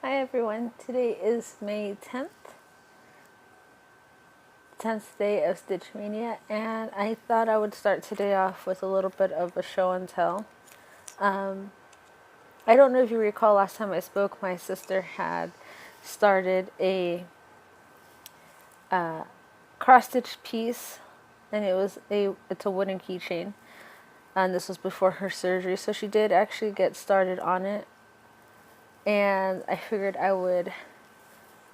Hi everyone, today is May 10th day of Stitch Mania, and I thought I would start today off with a little bit of a show and tell. I don't know if you recall last time I spoke, my sister had started a cross stitch piece, and it's a wooden keychain, and this was before her surgery, so she did actually get started on it, and I figured I would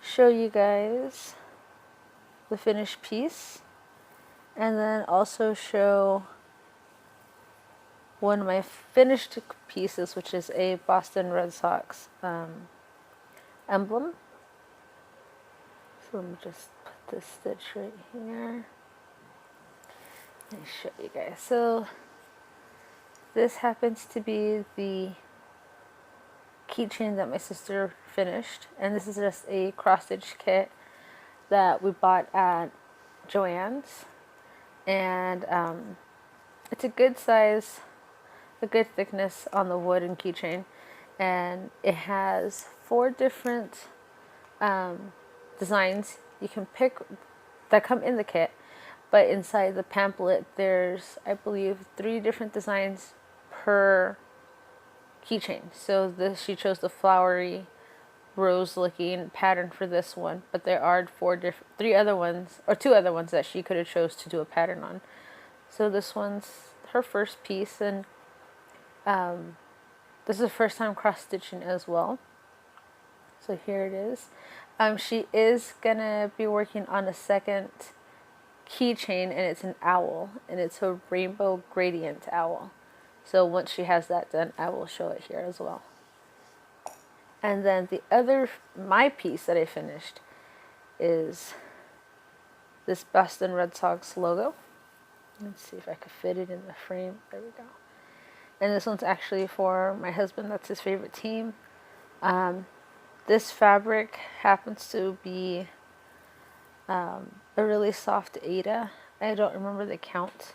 show you guys the finished piece, and then also show one of my finished pieces, which is a Boston Red Sox emblem. So let me just put this stitch right here and show you guys. So this happens to be the keychain that my sister finished, and this is just a cross stitch kit that we bought at Joann's, and it's a good size, a good thickness on the wooden keychain, and it has 4 different designs you can pick that come in the kit, but inside the pamphlet there's, I believe, 3 different designs per keychain. So she chose the flowery rose looking pattern for this one, but there are 2 other ones that she could have chose to do a pattern on. So this one's her first piece, and this is the first time cross stitching as well. So here it is. She is gonna be working on a second keychain, and it's an owl, and it's a rainbow gradient owl. So once she has that done, I will show it here as well. And then my piece that I finished is this Boston Red Sox logo. Let's see if I could fit it in the frame. There we go. And this one's actually for my husband. That's his favorite team. This fabric happens to be a really soft Aida. I don't remember the count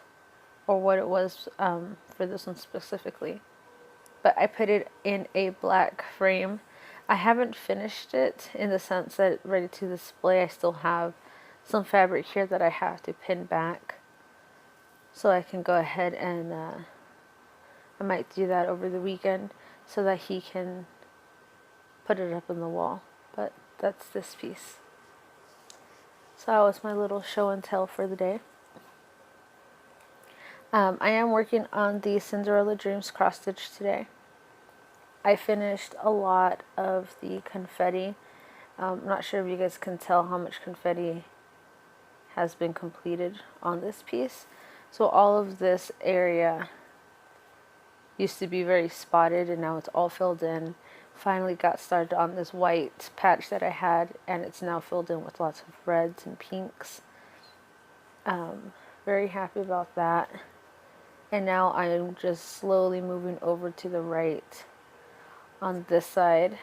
or what it was for this one specifically, but I put it in a black frame. I haven't finished it in the sense that it's ready to display. I still have some fabric here that I have to pin back, so I can go ahead and I might do that over the weekend so that he can put it up on the wall. But that's this piece. So that was my little show and tell for the day. I am working on the Cinderella Dreams cross stitch today. I finished a lot of the confetti. I'm not sure if you guys can tell how much confetti has been completed on this piece. So all of this area used to be very spotted, and now it's all filled in. Finally got started on this white patch that I had, and it's now filled in with lots of reds and pinks. Very happy about that. And now I'm just slowly moving over to the right on this side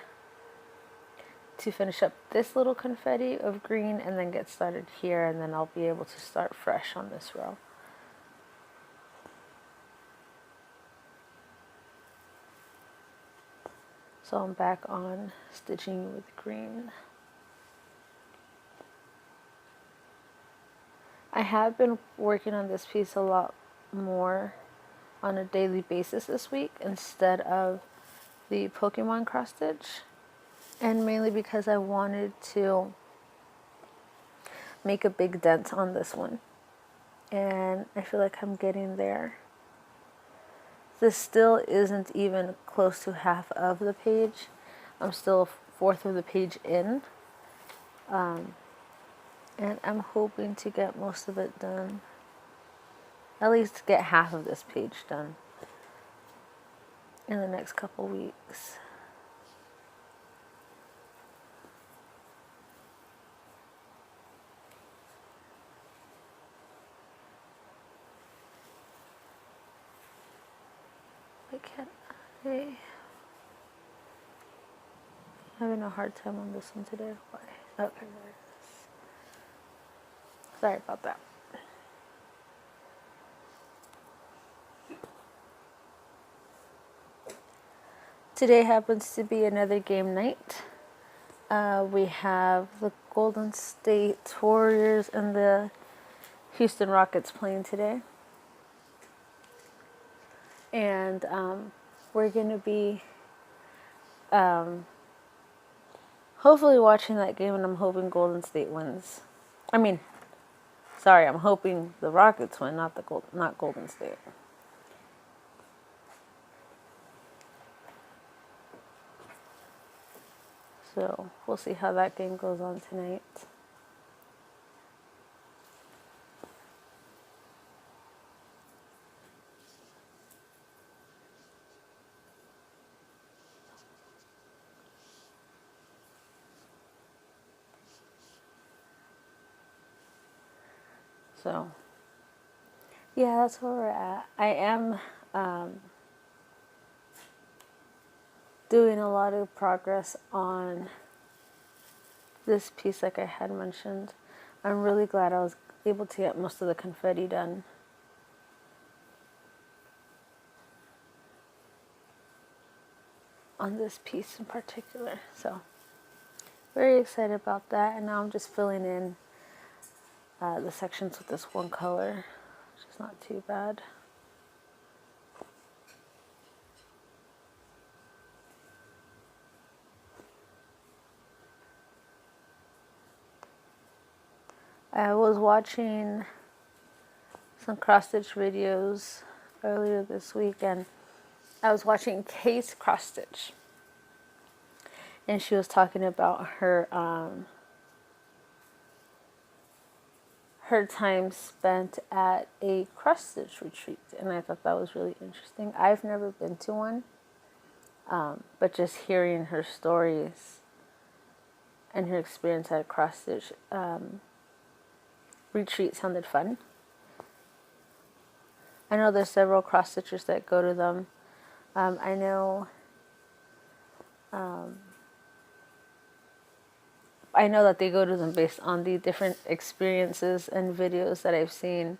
to finish up this little confetti of green, and then get started here, and then I'll be able to start fresh on this row. So I'm back on stitching with green. I have been working on this piece a lot more on a daily basis this week instead of the Pokemon cross stitch, and mainly because I wanted to make a big dent on this one, and I feel like I'm getting there. This still isn't even close to half of the page. I'm still a fourth of the page in, and I'm hoping to get most of it done, at least get half of this page done in the next couple weeks. Why can't I'm having a hard time on this one today. Why? Okay, there it is. Sorry about that. Today happens to be another game night. We have the Golden State Warriors and the Houston Rockets playing today. And we're going to be hopefully watching that game, and I'm hoping Golden State wins. I'm hoping the Rockets win, not Golden State. So we'll see how that game goes on tonight. So, yeah, that's where we're at. I am doing a lot of progress on this piece, like I had mentioned. I'm really glad I was able to get most of the confetti done. On this piece in particular. So, very excited about that. And now I'm just filling in the sections with this one color, which is not too bad. I was watching some cross-stitch videos earlier this week, and I was watching Kate's cross-stitch, and she was talking about her her time spent at a cross-stitch retreat, and I thought that was really interesting. I've never been to one, but just hearing her stories and her experience at a cross-stitch retreat sounded fun. I know there's several cross-stitchers that go to them. I know that they go to them based on the different experiences and videos that I've seen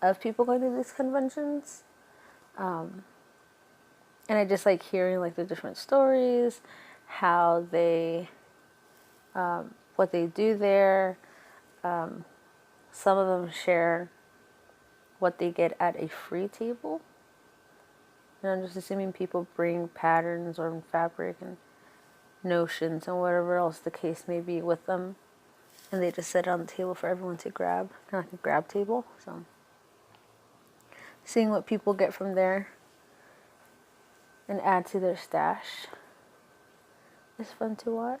of people going to these conventions. And I just like hearing like the different stories, how they, what they do there. Some of them share what they get at a free table. And I'm just assuming people bring patterns or fabric and notions and whatever else the case may be with them. And they just set it on the table for everyone to grab, kind of like a grab table. So seeing what people get from there and add to their stash is fun to watch.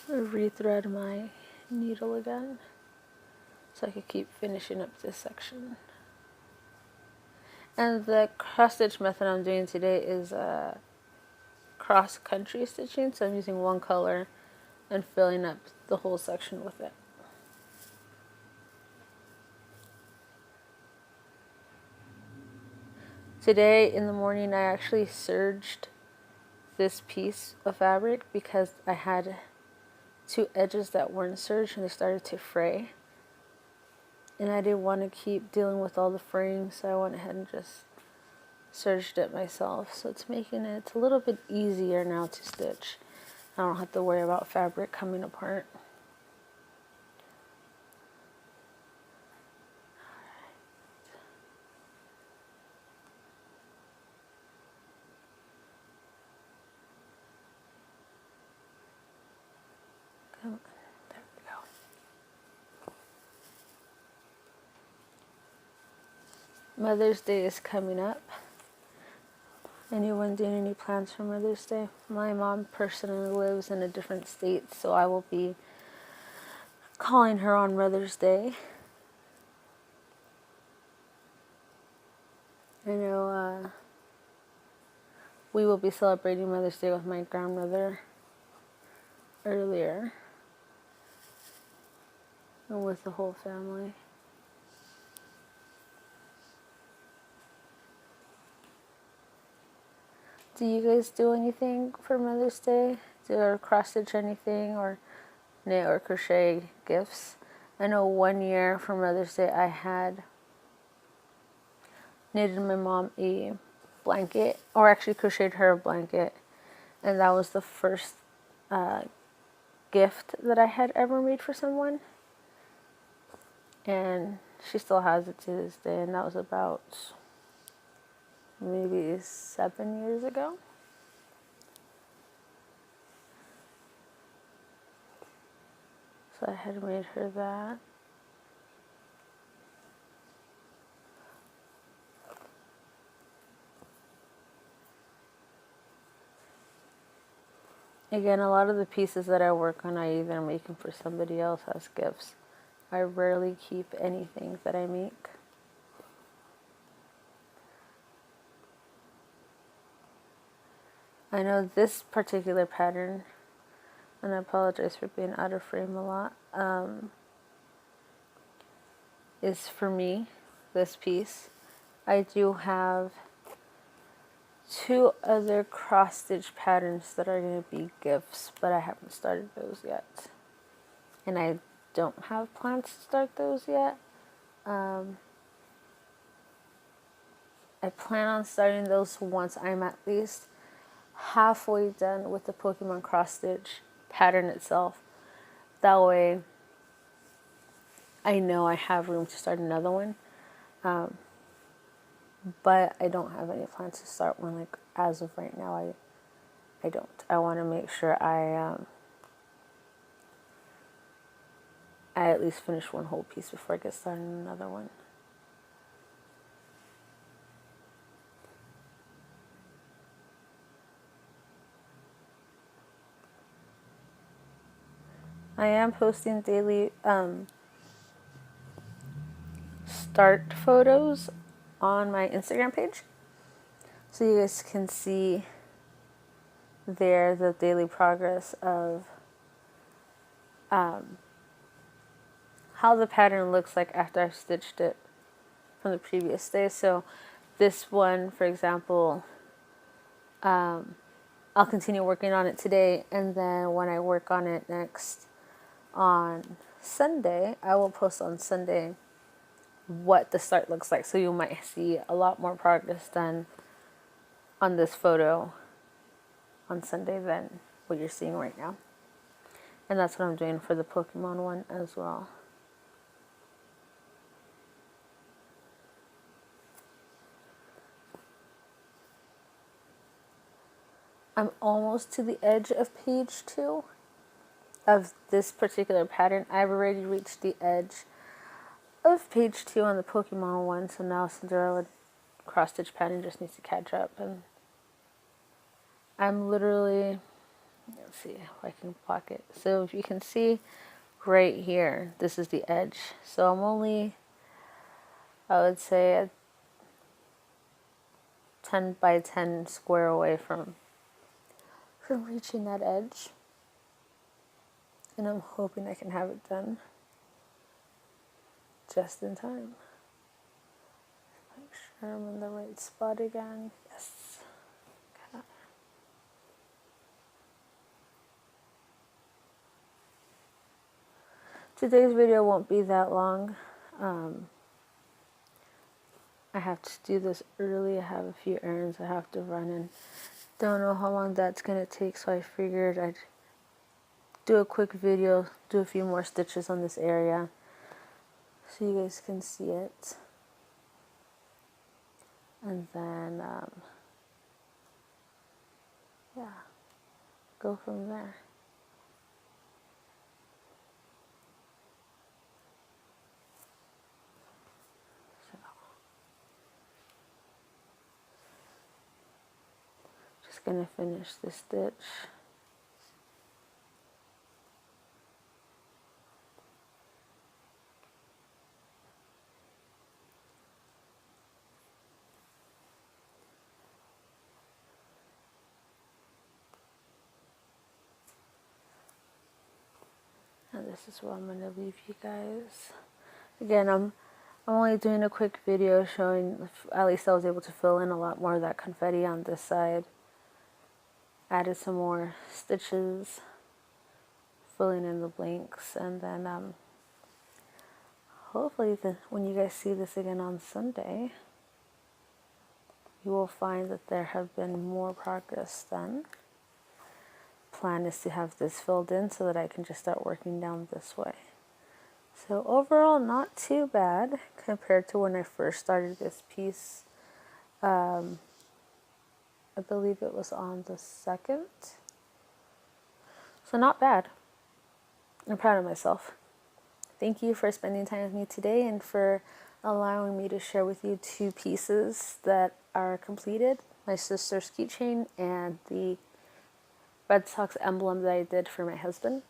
I'm going to rethread my needle again so I could keep finishing up this section. And the cross stitch method I'm doing today is cross country stitching, so I'm using one color and filling up the whole section with it. Today in the morning I actually serged this piece of fabric because I had two edges that weren't serged and they started to fray. And I didn't want to keep dealing with all the fraying, so I went ahead and just serged it myself. So it's making it a little bit easier now to stitch. I don't have to worry about fabric coming apart. Come on. There we go. Mother's Day is coming up. Anyone doing any plans for Mother's Day? My mom personally lives in a different state, so I will be calling her on Mother's Day. I know we will be celebrating Mother's Day with my grandmother earlier and with the whole family. Do you guys do anything for Mother's Day? Do you cross stitch anything or knit or crochet gifts? I know one year for Mother's Day I had knitted my mom a blanket, or actually crocheted her a blanket, and that was the first gift that I had ever made for someone, and she still has it to this day, and that was about maybe 7 years ago. So I had made her that. Again, a lot of the pieces that I work on, I either make them for somebody else as gifts. I rarely keep anything that I make. I know this particular pattern, and I apologize for being out of frame a lot, is for me, this piece. I do have 2 other cross stitch patterns that are going to be gifts, but I haven't started those yet. And I don't have plans to start those yet. I plan on starting those once I'm at least halfway done with the Pokemon cross stitch pattern itself. That way I know I have room to start another one. But I don't have any plans to start one, like, as of right now. I don't. I want to make sure I at least finish one whole piece before I get started on another one. I am posting daily start photos on my Instagram page, so you guys can see there the daily progress of how the pattern looks like after I've stitched it from the previous day. So this one, for example, I'll continue working on it today, and then when I work on it next on Sunday, I will post on Sunday what the start looks like. So you might see a lot more progress done on this photo on Sunday than what you're seeing right now. And that's what I'm doing for the Pokemon one as well. I'm almost to the edge of page 2 of this particular pattern. I've already reached the edge of page 2 on the Pokemon one, so now Cinderella cross stitch pattern just needs to catch up. And I'm literally, let's see if I can block it. So if you can see right here, this is the edge. So I'm only, I would say, a 10 by 10 square away from reaching that edge. And I'm hoping I can have it done just in time. Make sure I'm in the right spot again. Yes. Okay. Today's video won't be that long. I have to do this early. I have a few errands I have to run, and don't know how long that's going to take, so I figured I'd do a quick video, do a few more stitches on this area so you guys can see it, and then yeah, go from there. So just gonna finish this stitch. And this is where I'm going to leave you guys. Again, I'm only doing a quick video showing, at least I was able to fill in a lot more of that confetti on this side. Added some more stitches, filling in the blanks, and then hopefully when you guys see this again on Sunday, you will find that there have been more progress done. Plan is to have this filled in so that I can just start working down this way. So overall, not too bad compared to when I first started this piece. I believe it was on the 2nd. So not bad. I'm proud of myself. Thank you for spending time with me today and for allowing me to share with you 2 pieces that are completed. My sister's keychain and the Red Sox emblem that I did for my husband.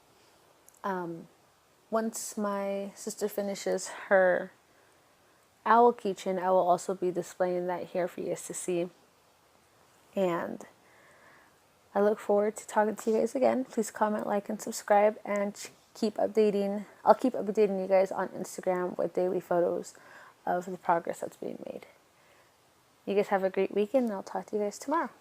Once my sister finishes her owl keychain, I will also be displaying that here for you guys to see. And I look forward to talking to you guys again. Please comment, like, and subscribe, and I'll keep updating you guys on Instagram with daily photos of the progress that's being made. You guys have a great weekend, and I'll talk to you guys tomorrow.